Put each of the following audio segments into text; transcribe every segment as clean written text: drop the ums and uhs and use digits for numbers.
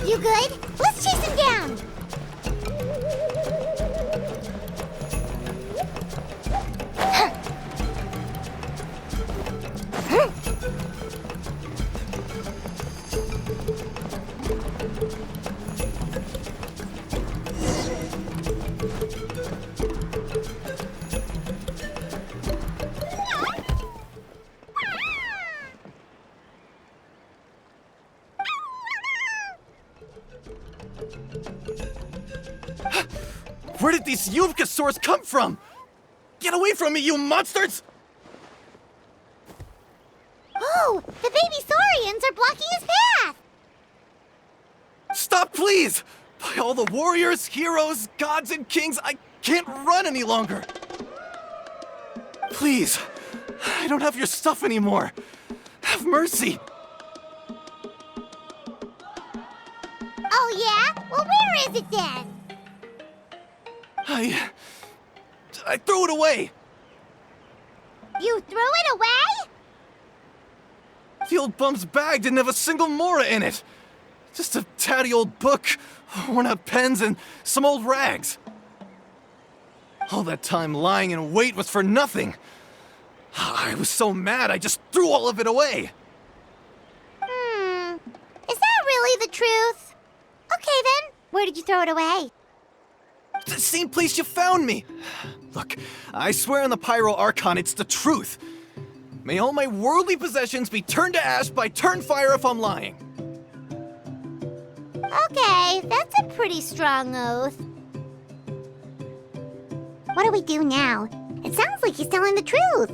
You good? Let's chase him down! Where did these Yuvkasaurs come from? Get away from me, you monsters! Oh, the baby saurians are blocking his path! Stop, please! By all the warriors, heroes, gods, and kings, I can't run any longer! Please, I don't have your stuff anymore. Have mercy! Oh yeah? Well, where is it then? I threw it away! You threw it away? The old bum's bag didn't have a single mora in it! Just a tatty old book, worn out pens, and some old rags. All that time lying in wait was for nothing. I was so mad I just threw all of it away. Is that really the truth? Okay then, where did you throw it away? The same place you found me. Look, I swear on the Pyro Archon it's the truth. May all my worldly possessions be turned to ash by Turnfire if I'm lying. Okay, that's a pretty strong oath. What do we do now? It sounds like he's telling the truth.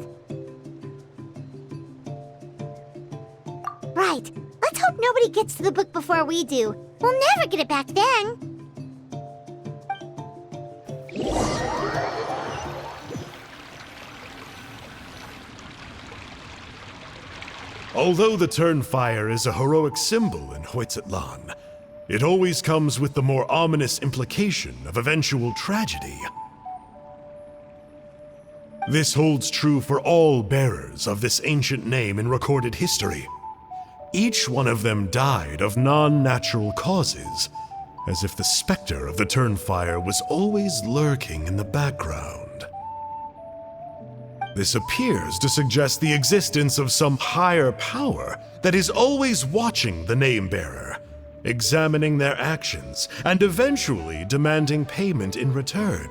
Right, let's hope nobody gets to the book before we do. We'll never get it back then. Although the Turnfire is a heroic symbol in Hoytzatlan, it always comes with the more ominous implication of eventual tragedy. This holds true for all bearers of this ancient name in recorded history. Each one of them died of non-natural causes, as if the specter of the Turnfire was always lurking in the background. This appears to suggest the existence of some higher power that is always watching the name-bearer, examining their actions, and eventually demanding payment in return.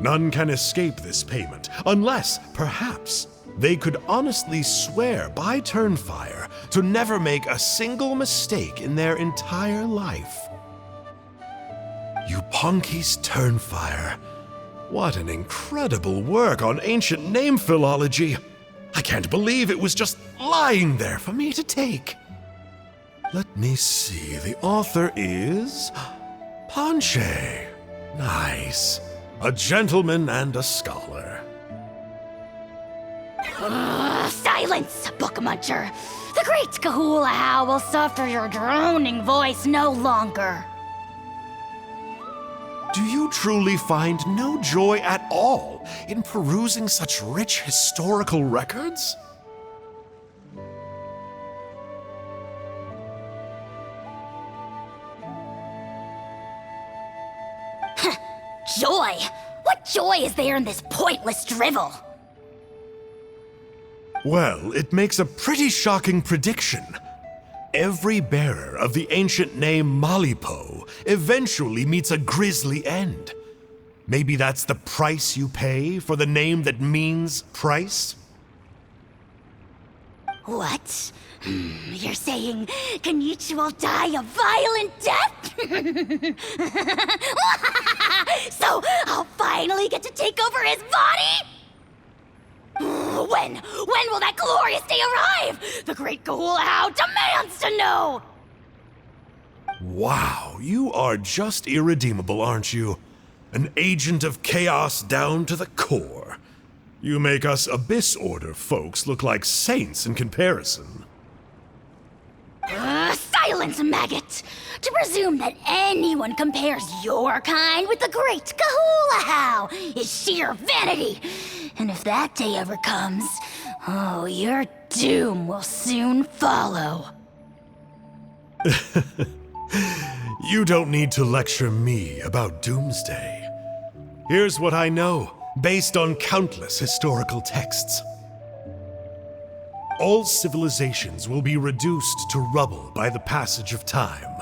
None can escape this payment, unless, perhaps, they could honestly swear by Turnfire to never make a single mistake in their entire life. Yupanki's Turnfire. What an incredible work on ancient name philology. I can't believe it was just lying there for me to take. Let me see, the author is Panche. Nice. A gentleman and a scholar. Silence, book muncher! The great Kahulahow will suffer your droning voice no longer. Do you truly find no joy at all in perusing such rich historical records? Joy? What joy is there in this pointless drivel? Well, it makes a pretty shocking prediction. Every bearer of the ancient name Malipo eventually meets a grisly end. Maybe that's the price you pay for the name that means price? What? You're saying Kenichi will die a violent death? So I'll finally get to take over his body? When will that glorious day arrive? The great Kahulahow demands to know! Wow, you are just irredeemable, aren't you? An agent of chaos down to the core. You make us Abyss Order folks look like saints in comparison. Silence, maggot! To presume that anyone compares your kind with the great Kahulahow is sheer vanity! And if that day ever comes, oh, your doom will soon follow. You don't need to lecture me about Doomsday. Here's what I know, based on countless historical texts. All civilizations will be reduced to rubble by the passage of time.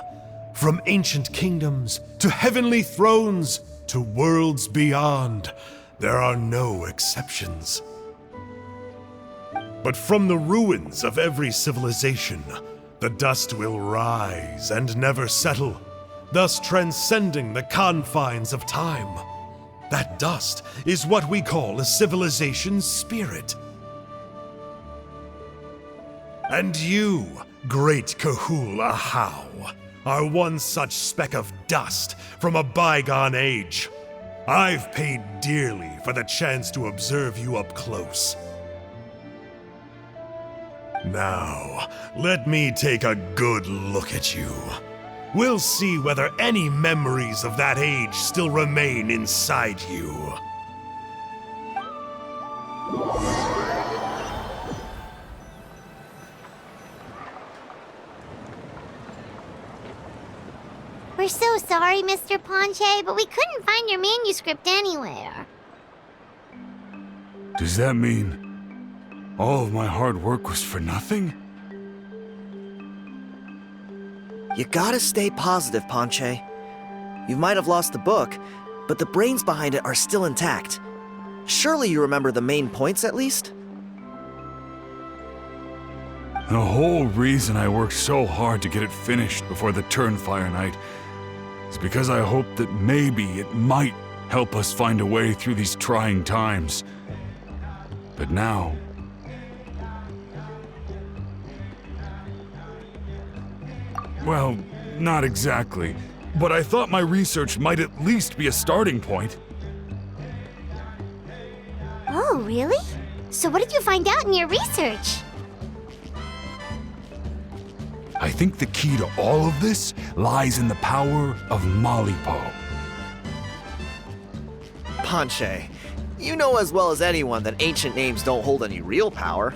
From ancient kingdoms, to heavenly thrones, to worlds beyond, there are no exceptions. But from the ruins of every civilization, the dust will rise and never settle, thus transcending the confines of time. That dust is what we call a civilization's spirit. And you, great Kahul-Ahau, are one such speck of dust from a bygone age. I've paid dearly for the chance to observe you up close. Now, let me take a good look at you. We'll see whether any memories of that age still remain inside you. We're so sorry, Mr. Ponche, but we couldn't find your manuscript anywhere. Does that mean all of my hard work was for nothing? You gotta stay positive, Ponche. You might have lost the book, but the brains behind it are still intact. Surely you remember the main points at least? The whole reason I worked so hard to get it finished before the Turnfire Night is because I hoped that maybe it might help us find a way through these trying times. But now... well, not exactly. But I thought my research might at least be a starting point. Oh, really? So what did you find out in your research? I think the key to all of this lies in the power of Malipo. Ponche, you know as well as anyone that ancient names don't hold any real power.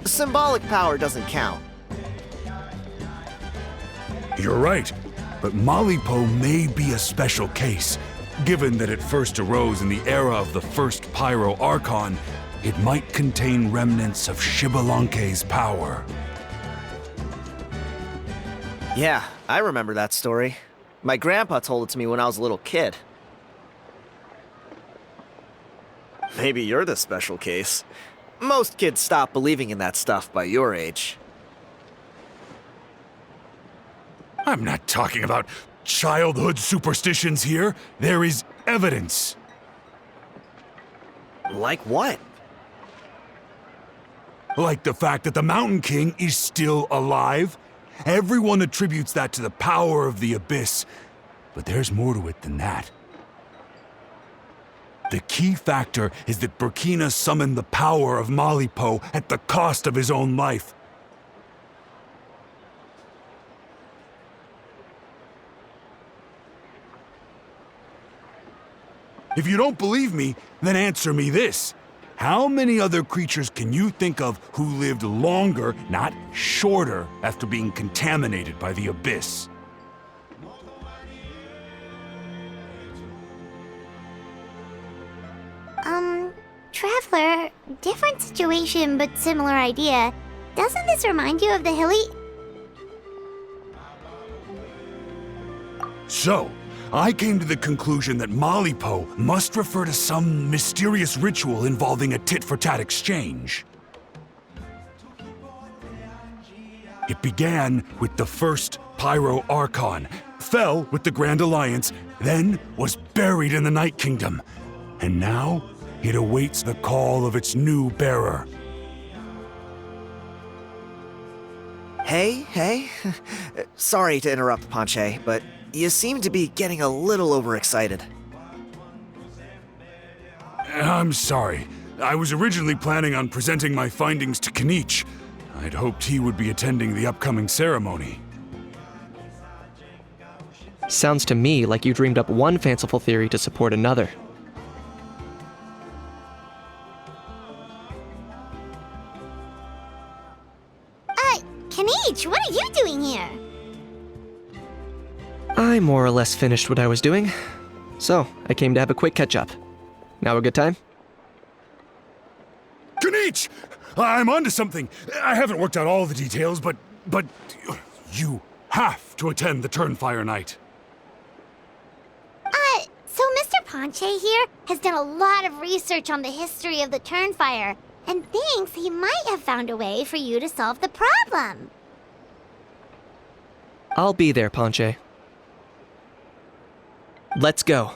Symbolic power doesn't count. You're right, but Malipo may be a special case. Given that it first arose in the era of the first Pyro Archon, it might contain remnants of Xbalanque's power. Yeah, I remember that story. My grandpa told it to me when I was a little kid. Maybe you're the special case. Most kids stop believing in that stuff by your age. I'm not talking about childhood superstitions here. There is evidence. Like what? Like the fact that the Mountain King is still alive. Everyone attributes that to the power of the Abyss, but there's more to it than that. The key factor is that Burkina summoned the power of Malipo at the cost of his own life. If you don't believe me, then answer me this. How many other creatures can you think of who lived longer, not shorter, after being contaminated by the Abyss? Traveler, different situation but similar idea. Doesn't this remind you of the hilly... So, I came to the conclusion that Malipo must refer to some mysterious ritual involving a tit-for-tat exchange. It began with the first Pyro Archon, fell with the Grand Alliance, then was buried in the Night Kingdom, and now it awaits the call of its new bearer. Hey. Sorry to interrupt, Ponche, but you seem to be getting a little overexcited. I'm sorry. I was originally planning on presenting my findings to Kinich. I'd hoped he would be attending the upcoming ceremony. Sounds to me like you dreamed up one fanciful theory to support another. Kinich, what are you doing here? I more or less finished what I was doing, so I came to have a quick catch-up. Now a good time? Kanich! I'm onto something. I haven't worked out all the details, but you have to attend the Turnfire Night. So Mr. Ponche here has done a lot of research on the history of the Turnfire, and thinks he might have found a way for you to solve the problem. I'll be there, Ponche. Let's go.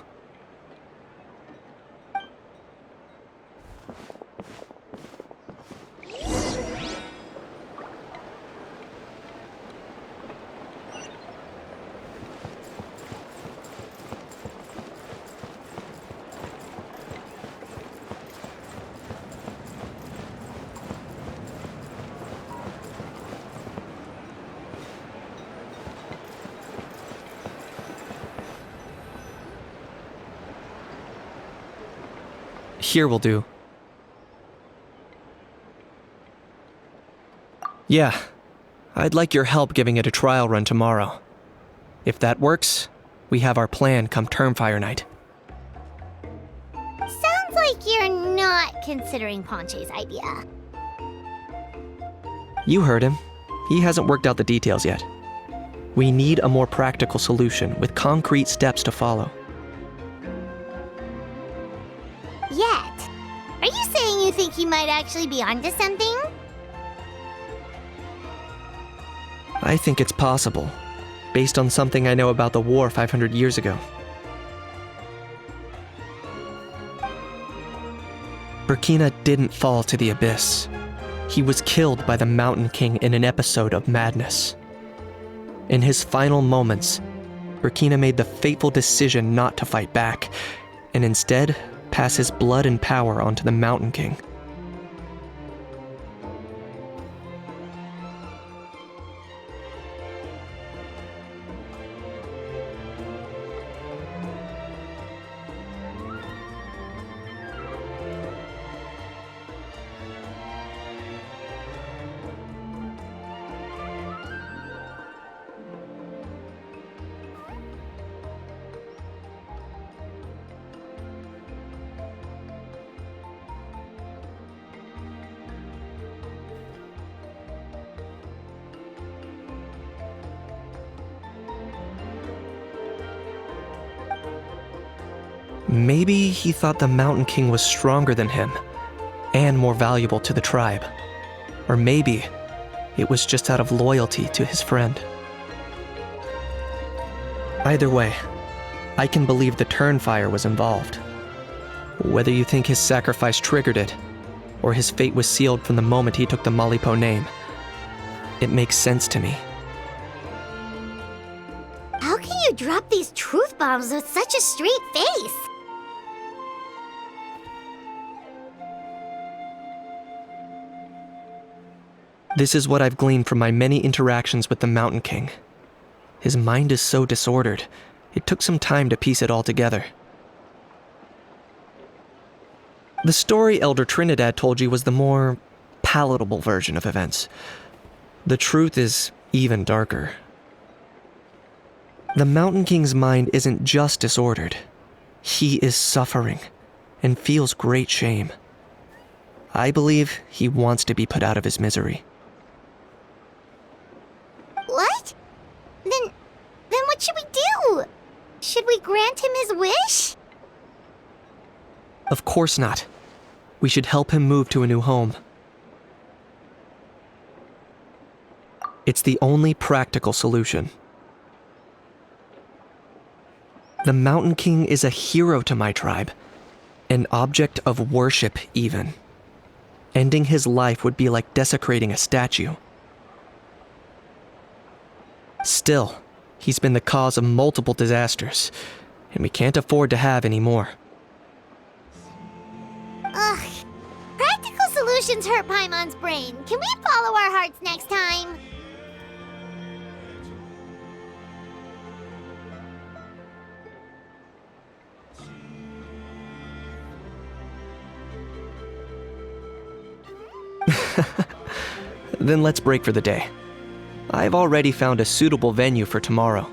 Here will do. Yeah, I'd like your help giving it a trial run tomorrow. If that works, we have our plan come Turnfire Night. Sounds like you're not considering Ponche's idea. You heard him. He hasn't worked out the details yet. We need a more practical solution with concrete steps to follow. Yet. Are you saying you think he might actually be onto something? I think it's possible, based on something I know about the war 500 years ago. Burkina didn't fall to the abyss. He was killed by the Mountain King in an episode of madness. In his final moments, Burkina made the fateful decision not to fight back, and instead pass his blood and power onto the Mountain King. Maybe he thought the Mountain King was stronger than him, and more valuable to the tribe. Or maybe it was just out of loyalty to his friend. Either way, I can believe the Turnfire was involved. Whether you think his sacrifice triggered it, or his fate was sealed from the moment he took the Malipo name, it makes sense to me. How can you drop these truth bombs with such a straight face? This is what I've gleaned from my many interactions with the Mountain King. His mind is so disordered, it took some time to piece it all together. The story Elder Trinidad told you was the more palatable version of events. The truth is even darker. The Mountain King's mind isn't just disordered. He is suffering and feels great shame. I believe he wants to be put out of his misery. What? Then what should we do? Should we grant him his wish? Of course not. We should help him move to a new home. It's the only practical solution. The Mountain King is a hero to my tribe, an object of worship even. Ending his life would be like desecrating a statue. Still, he's been the cause of multiple disasters, and we can't afford to have any more. Ugh. Practical solutions hurt Paimon's brain. Can we follow our hearts next time? Then let's break for the day. I've already found a suitable venue for tomorrow.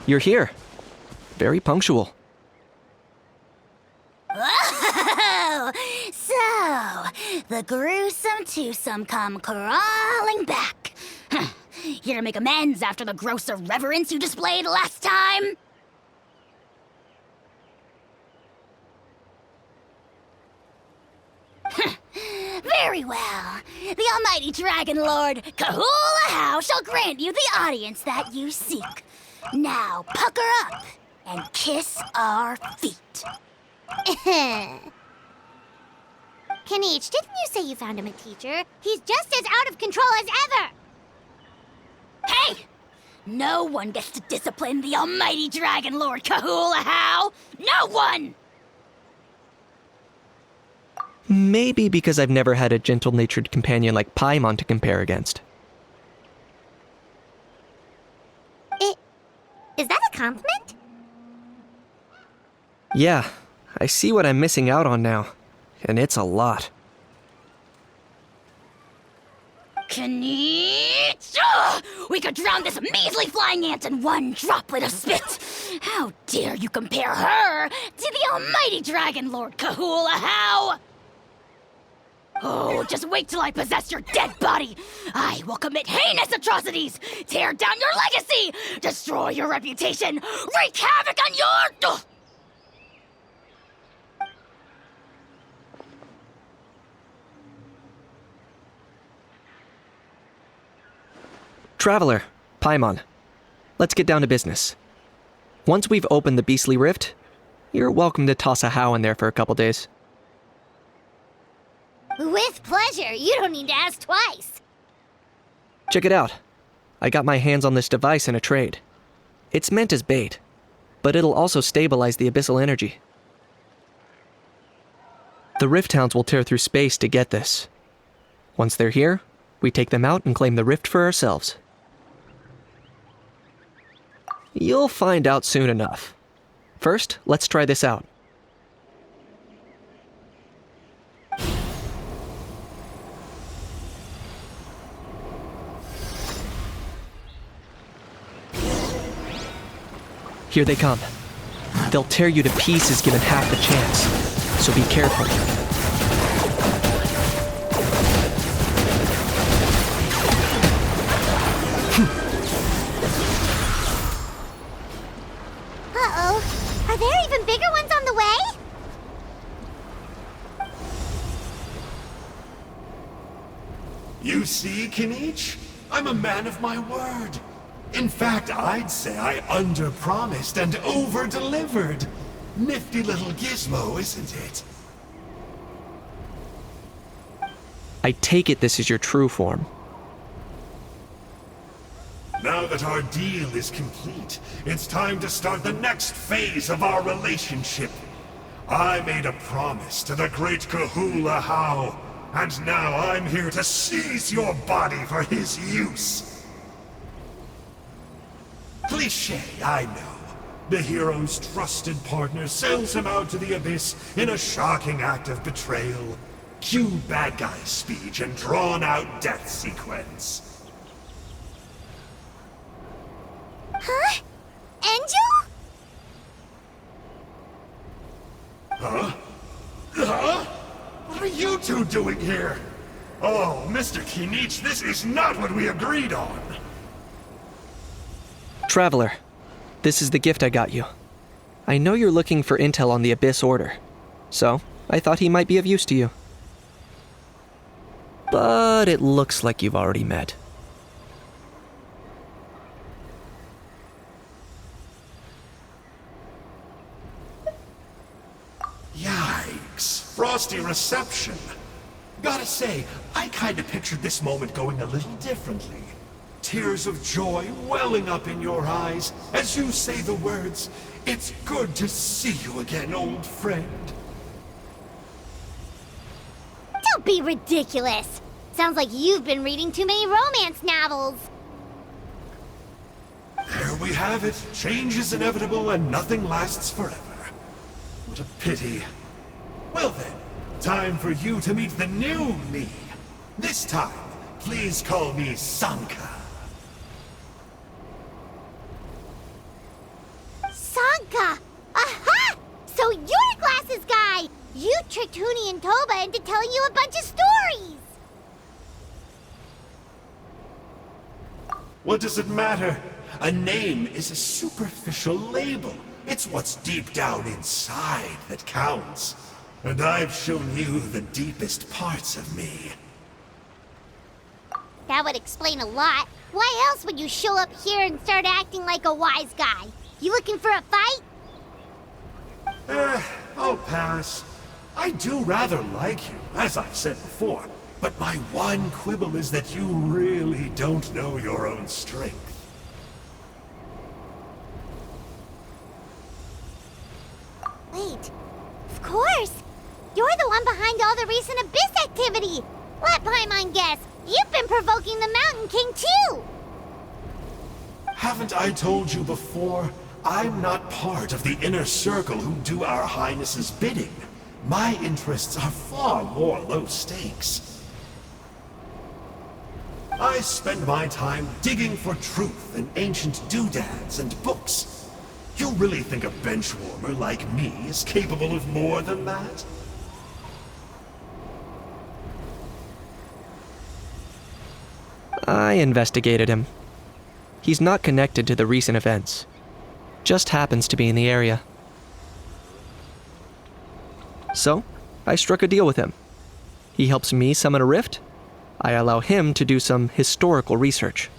You're here. Very punctual. Oh, so the gruesome twosome come crawling back. Here to make amends after the gross irreverence you displayed last time? Very well. The almighty Dragon Lord, Kahula How, shall grant you the audience that you seek. Now pucker up and kiss our feet. Kenichi, didn't you say you found him a teacher? He's just as out of control as ever! Hey! No one gets to discipline the almighty Dragon Lord Kahula How! No one! Maybe because I've never had a gentle-natured companion like Paimon to compare against. Is that a compliment? Yeah, I see what I'm missing out on now, and it's a lot. Kenichi! We could drown this measly flying ant in one droplet of spit! How dare you compare her to the almighty Dragon Lord Kahula How! Oh, just wait till I possess your dead body! I will commit heinous atrocities! Tear down your legacy! Destroy your reputation! Wreak havoc on your... Traveler, Paimon, let's get down to business. Once we've opened the beastly rift, you're welcome to toss a How in there for a couple days. With pleasure. You don't need to ask twice. Check it out. I got my hands on this device in a trade. It's meant as bait, but it'll also stabilize the abyssal energy. The Rift Hounds will tear through space to get this. Once they're here, we take them out and claim the rift for ourselves. You'll find out soon enough. First, let's try this out. Here they come. They'll tear you to pieces given half the chance, so be careful. Uh-oh. Are there even bigger ones on the way? You see, Kenichi? I'm a man of my word. In fact, I'd say I under-promised and over-delivered. Nifty little gizmo, isn't it? I take it this is your true form. Now that our deal is complete, it's time to start the next phase of our relationship. I made a promise to the great Kahula How, and now I'm here to seize your body for his use. Cliché, I know. The hero's trusted partner sells him out to the abyss in a shocking act of betrayal. Cue bad guy speech and drawn-out death sequence. Huh? Angel? Huh? Huh? What are you two doing here? Oh, Mr. Kinich, this is not what we agreed on. Traveler, this is the gift I got you. I know you're looking for intel on the Abyss Order, so I thought he might be of use to you. But it looks like you've already met. Yikes. Frosty reception. Gotta say, I kinda pictured this moment going a little differently. Tears of joy welling up in your eyes as you say the words, "It's good to see you again, old friend." Don't be ridiculous. Sounds like you've been reading too many romance novels. There we have it. Change is inevitable and nothing lasts forever. What a pity. Well then, time for you to meet the new me. This time, please call me Sanka. Sanka! Aha! So you're Glasses Guy! You tricked Huni and Toba into telling you a bunch of stories! What does it matter? A name is a superficial label. It's what's deep down inside that counts. And I've shown you the deepest parts of me. That would explain a lot. Why else would you show up here and start acting like a wise guy? You looking for a fight? I'll pass. I do rather like you, as I've said before, but my one quibble is that you really don't know your own strength. Wait, of course! You're the one behind all the recent Abyss activity! Let Paimon guess, you've been provoking the Mountain King too! Haven't I told you before? I'm not part of the inner circle who do our Highness's bidding. My interests are far more low stakes. I spend my time digging for truth in ancient doodads and books. You really think a benchwarmer like me is capable of more than that? I investigated him. He's not connected to the recent events. Just happens to be in the area. So, I struck a deal with him. He helps me summon a rift. I allow him to do some historical research.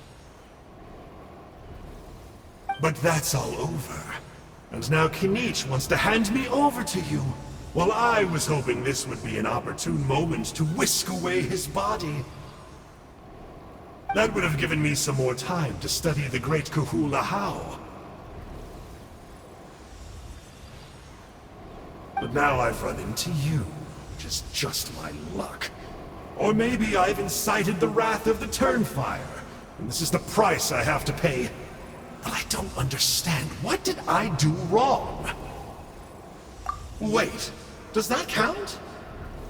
But that's all over. And now Kinich wants to hand me over to you. Well, I was hoping this would be an opportune moment to whisk away his body. That would have given me some more time to study the great Kahula How. But now I've run into you, which is just my luck. Or maybe I've incited the wrath of the Turnfire, and this is the price I have to pay. But I don't understand. What did I do wrong? Wait, does that count?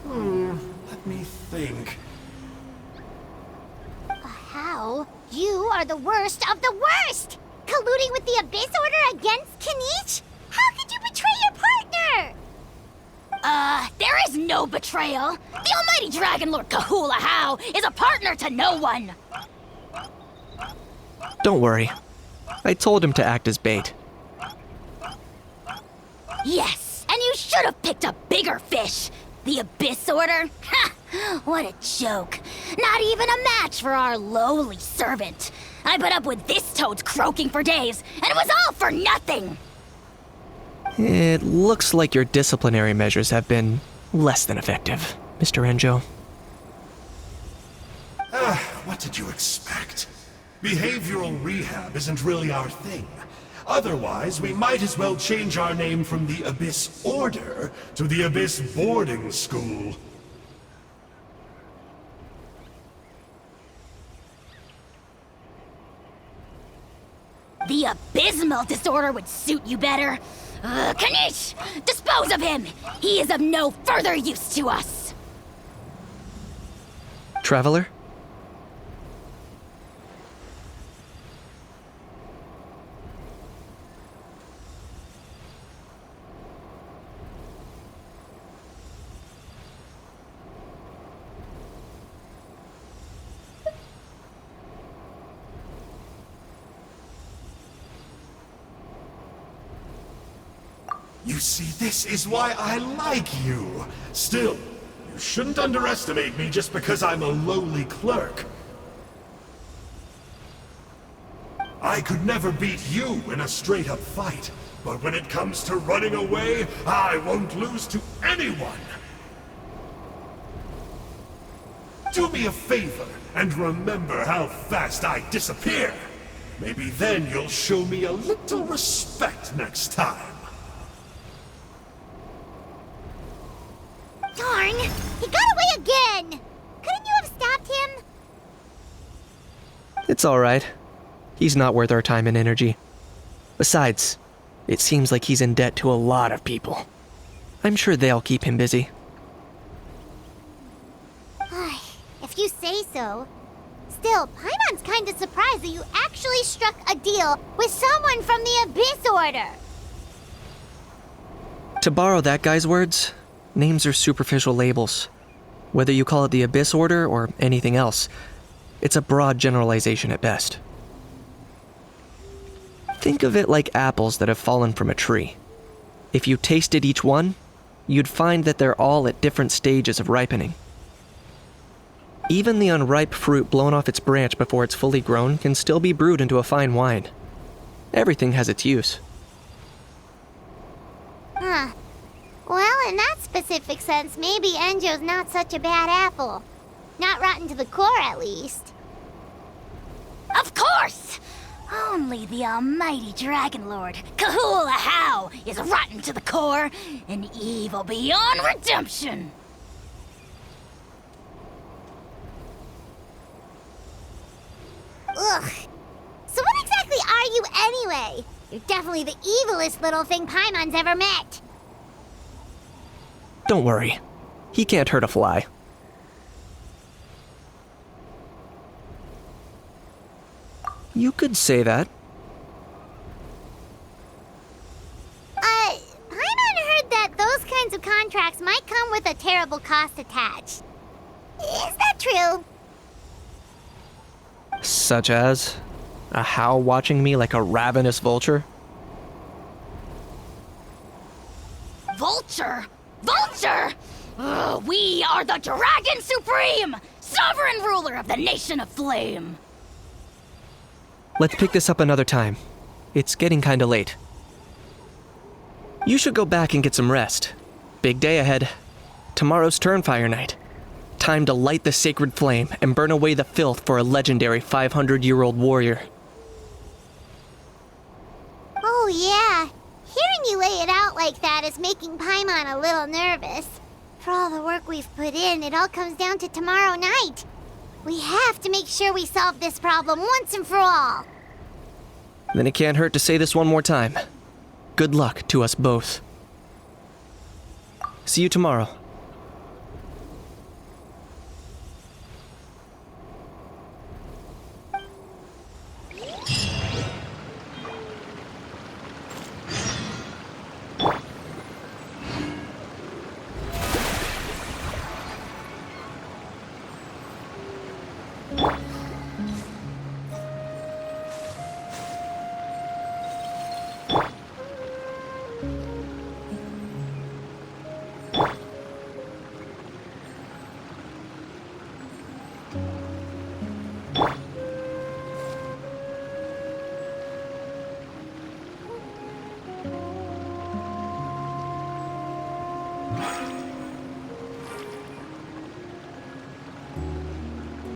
Let me think. How? You are the worst of the worst! Colluding with the Abyss Order against Kinich? How could you betray your partner? There is no betrayal. The almighty Dragon Lord Kahula How is a partner to no one. Don't worry. I told him to act as bait. Yes, and you should have picked a bigger fish. The Abyss Order? Ha! What a joke. Not even a match for our lowly servant. I put up with this toad's croaking for days, and it was all for nothing. It looks like your disciplinary measures have been less than effective, Mr. Enjo. What did you expect? Behavioral rehab isn't really our thing. Otherwise, we might as well change our name from the Abyss Order to the Abyss Boarding School. The abysmal disorder would suit you better. Kanish! Dispose of him! He is of no further use to us! Traveler? You see, this is why I like you. Still, you shouldn't underestimate me just because I'm a lowly clerk. I could never beat you in a straight-up fight, but when it comes to running away, I won't lose to anyone. Do me a favor and remember how fast I disappear. Maybe then you'll show me a little respect next time. Darn! He got away again! Couldn't you have stopped him? It's alright. He's not worth our time and energy. Besides, it seems like he's in debt to a lot of people. I'm sure they'll keep him busy. If you say so. Still, Paimon's kinda surprised that you actually struck a deal with someone from the Abyss Order. To borrow that guy's words, names are superficial labels. Whether you call it the Abyss Order or anything else, it's a broad generalization at best. Think of it like apples that have fallen from a tree. If you tasted each one, you'd find that they're all at different stages of ripening. Even the unripe fruit blown off its branch before it's fully grown can still be brewed into a fine wine. Everything has its use. Huh. Well, in that specific sense, maybe Enjo's not such a bad apple. Not rotten to the core, at least. Of course! Only the almighty Dragon Lord, Kahula How, is rotten to the core and evil beyond redemption. Ugh. So what exactly are you anyway? You're definitely the evilest little thing Paimon's ever met. Don't worry. He can't hurt a fly. You could say that. Paimon heard that those kinds of contracts might come with a terrible cost attached. Is that true? Such as a How watching me like a ravenous vulture? Vulture? Vulture! We are the Dragon Supreme, sovereign ruler of the Nation of Flame. Let's pick this up another time. It's getting kinda late. You should go back and get some rest. Big day ahead. Tomorrow's Turnfire Night. Time to light the sacred flame and burn away the filth for a legendary 500-year-old warrior. Oh yeah. Hearing you lay it out like that is making Paimon a little nervous. For all the work we've put in, it all comes down to tomorrow night. We have to make sure we solve this problem once and for all. Then it can't hurt to say this one more time. Good luck to us both. See you tomorrow.